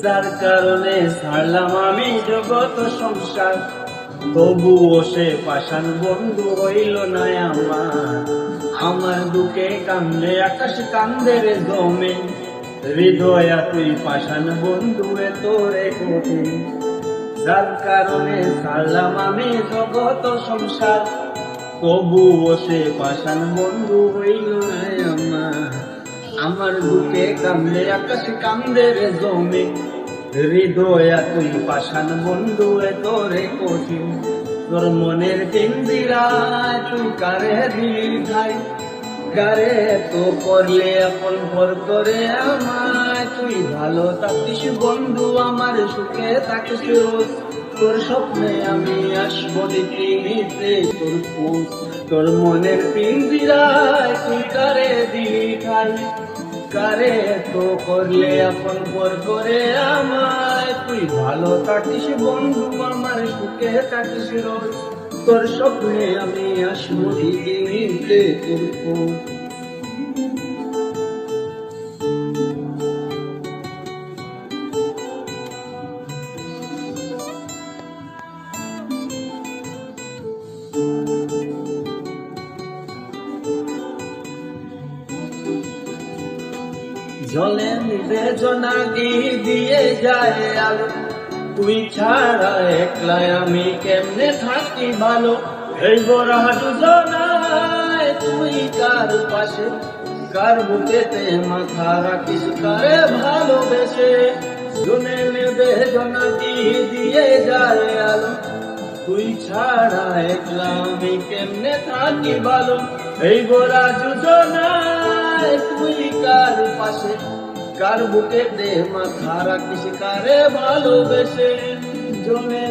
যার কারণে ছাড়লাম আমি জগৎ সংসার, তবুও সে পাষাণ বন্ধু হইল না আমার বুকে কান্দে আকাশ কান্দে রে জমে, হৃদয় তুই পাষাণ বন্ধু তোরে কঠিন। যার কারণে ছাড়লাম আমি জগৎ সংসার, তবুও সে পাষাণ বন্ধু হইল না আমার বুকে কান্দে আকাশ কান্দে রে জমে, হৃদয় তুই পাষাণ বন্ধু তোরে কঠিন। তোর মনের পিঞ্জিরায় তুই কারে দিলি ভাই, কারে তো করলে এখন ভর করে আমায়। তুই ভালো থাকিস বন্ধু আমার সুখে থাকিস রোজ, তোর স্বপ্নে আমি আসবো পৃথিবীতে তোর খোঁজ। তোর মনের পিঞ্জিরায় তুই কারে দিলি ঠাই, কারে তো করলে এখন ভর করে আমায়। তুই ভালো থাকিস বন্ধু আমার সুখে থাকিস রোজ, তোর স্বপ্নে আমি আসবো পৃথিবীতে তোর খোঁজ। জলে নিবে জোনাকি দিয়ে যায় আলো, তুই ছাড়া একলা আমি কেমনে থাকি ভালো। এই গোরা দুজনায় তুই কার পাশে, কার বুকেতে মাথা রাখিস কারে ভালোবেসে। জলে নিবে জোনাকি দিয়ে যায় আলো, তুই ছাড়া একলা আমি কেমনে থাকি ভালো। এই গোরা দুজনায় তুই কার পাশে, কার বুকেতে মাথা রাখিস কারে ভালোবেসে। জলে